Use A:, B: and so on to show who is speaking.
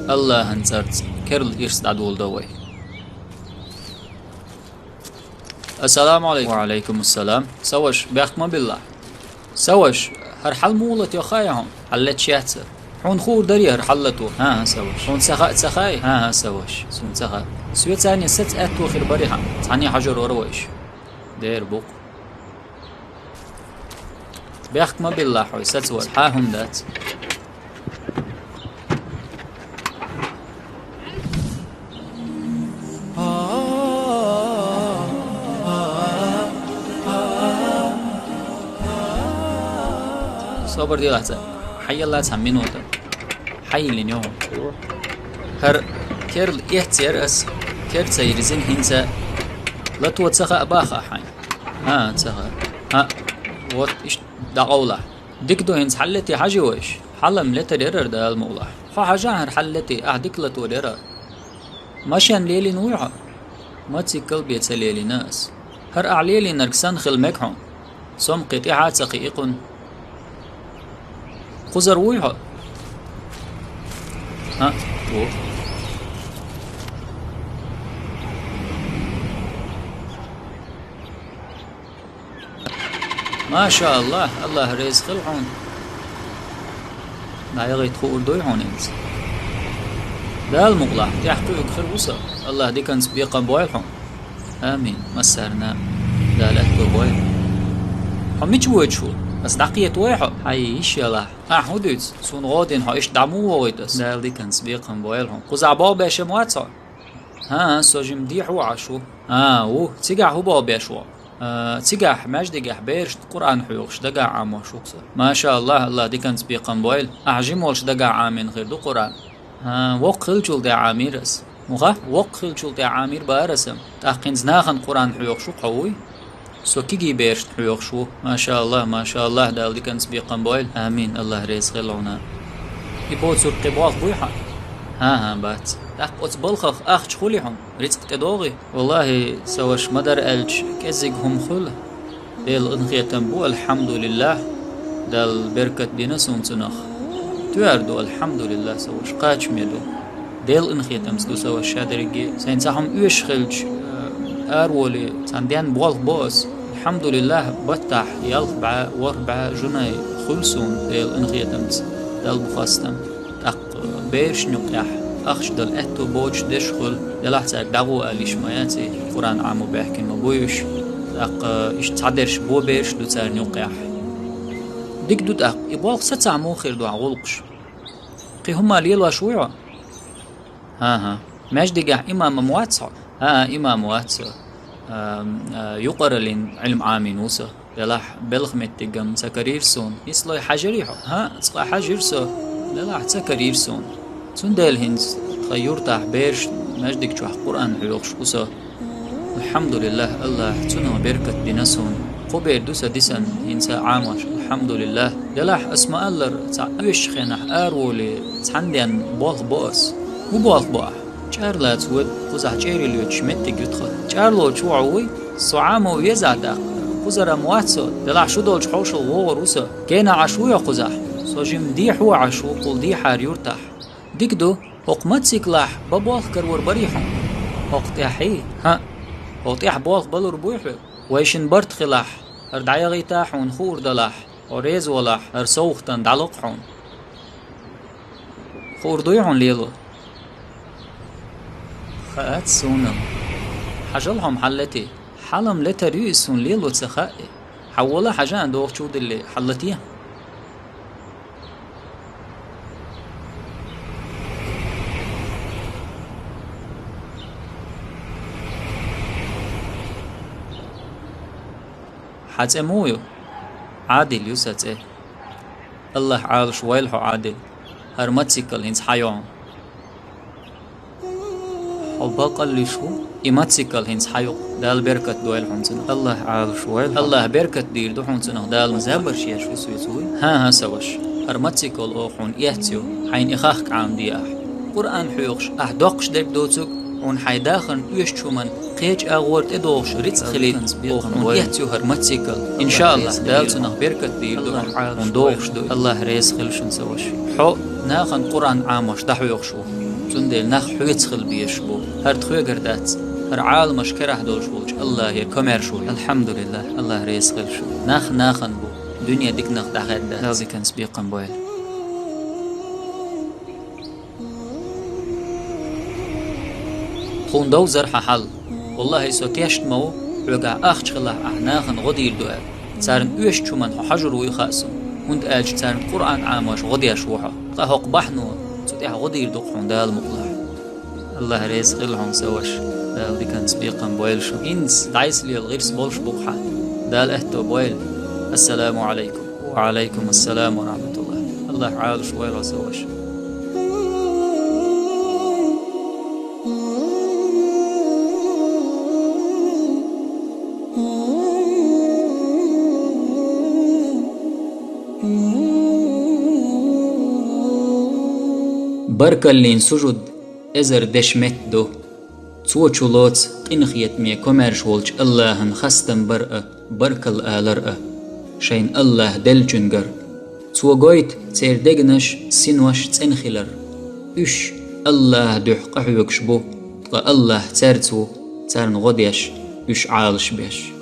A: الله هنزرت كرل يرستعد ولدوي. السلام عليكم. وعليكم السلام. سوش بيخما بالله. سوش هر حل مولت يا خايهم حلت شياتسه حون خور دري هر حلتو ها سوش حون سخاي ها سوش سون سخا سويت ثاني ست اتو خير بريها ثاني حجر ورويش دير بوق بيخما بالله حوي ست ول ها هم دات صبر دي لحظة حي الله تسمين وطن حي لنيوم هر كيرل يحتير اس كير تسيرزين هنسا لا توتسخا أباخا حين ها تسخا ها وات إيش دعولا ديك دو هنس حلتي حاجة ويش حلم لتريرر دا المولا حاجة هر حلتي أهديك لتوريرر ماشيان ليلي نوعا ما تسيكل بيتس ليلي ناس هر أعليلي نركسان خلمكهم سوم قطيعات سقيقون خزر ويها ها وو ما شاء الله الله ريز خلعون لا يغيت خور دويعون انت دا المقلع تحقيق خير وصا الله دي كان سبيقا بويلحون امين مسرنا دا لأتو بويل حميش ويتشو بس دقيقة واحد هاي إيش يلا حدود سون غادين هايش دمو وايدس ده اللي كان سبيقا بويلهم قزع بابش مواتر ها سوجم ديح وعشو و تيجع هو بابش تيجع مجدجح بيرش قرآن حيوش دقع عام شوكسه ما شاء الله الله دي كان سبيقا بويل أعجم والش دقع عامين غير دو قرآن وقل جل دي عاميرس مغا وقل جل دي عامير بارسم تحقين زناخن قرآن حيوش شو قوي سو كيجي بيرش حيوخ شو ما شاء الله ما شاء الله دا اللي كان سبيقا بويل امين الله ريس غلونا يبوت سور قباط بويحا ها بات داك قوت بلخخ اخ شخوليهم رزق تدوغي والله سوش مدر الج كزيقهم خل ديل انخيتم بو الحمد لله دال بركة دينا سونتنخ تواردو الحمد لله سوش قاچ ميدو ديل انخيتم سدو سوش شادرقي سينساهم ايش خلج أرولي تندين بول بوس الحمد لله بتح يلقى وربع جناي خلصون ديل انغيتمت دل بخاستم أق بيرش نقيح أخش دل أتو بوش دشخل دلحتى دعو الإشماياتي قرآن عامو بيحكي مبويش أق إش تعدرش بو بيرش دو تار نقيح ديك دوت أق يبالغ ستعمو خير دو عغلقش قي هما ليلوا شويعا ها ماش ديقح إمام مواتسع إمام واتسا يقرأ لين علم عامي نوسا يلاح بلغ متجم سكرير سون يصلي حجريحو تصلي حجر سو يلاح سكرير سون سون ديل هنز خيور تاح بيرش مجدك شوح قرآن حيوخش وسا الحمد لله الله تنو بركة دينسون قبير دوسا ديسن هنسا عامش الحمد لله يلاح اسماء الله تعيش خينح أرولي تحندين بوغ بوس مو بوغ بوغ چارلات ود قزح چيري ليو چمت گرتخه چارلو چوعوي صعامو يزعدا قزر مواتسو دلع شو دول حوشل ووروسا كينا عشو يا قزح سوجم ديح وعشو قل دي حار يرتاح ديكدو حقمت سيكلاح ببوخ كرور بريحو حقتيحي حقتيح بوخ بلور بويحو ويشن برد خلاح اردعي غيتاح ونخور دلاح وريز ولاح ارسوختن دعلقحون خور ضيعون ليلو خات سونم حجلهم حلتي حلم لتريسون ليلو تسخائي حولا حاجان دوغ شود اللي حلتيه حتمويو عادل يوسات الله عارش ويلحو عادل هرمتسيكل هنس حيوان وبقى اللي شو إماتسيكل هنس حيو دال بركة دويل حنسنا الله عارش ويلحو الله بركة دير دو حنسنا دال مزابر شيا شو سوي ها سوش هرمتسيكل أوخون يهتيو حين إخاخك عام دياح قرآن حيوخش أحدوقش درك دوتوك ون حيداخن يوش شومن قيج أغورت إدوغش ريتس خليل أوخون يهتيو هرمتسيكل إن شاء الله دال سنخ بركة دير دو ون دوغش دو الله ريس خلشن سوش حو ناخن قرآن عامش دحو يخشو زندل ناخ حويت خل بيشبو هر تخوي قردات هر عالمش كره دول شوج الله هي كمر شو الحمد لله الله ريس خل شو ناخن بو دنيا ديك ناخ دغد هذا كان سبيقا بويل خون دو زرح حل والله سو تيشت مو رجع أخش الله أحناخن غدير دوال صارن أيش شو من حجر ويخاسم هند أج صارن قرآن عامش غدي أشوحه قهق بحنو تتيح غدير دقون دال مقلع الله رزق لهم سوش دال دي كان سبيقا بويل شو إنس دعيس لي الغير سبولش بوحة دال أهتو بويل السلام عليكم وعليكم السلام ورحمة الله الله عالش ويل سوش بركلين سجود ازر دشمت دو تو چولوت قنخيت مي كومرش ولج الله خستم برأ بركل آلرأ شين الله دل جنگر تو قويت تير دقنش سنوش تنخلر اش الله دح قحوكش بو الله ترتو ترن غديش اش عالش بيش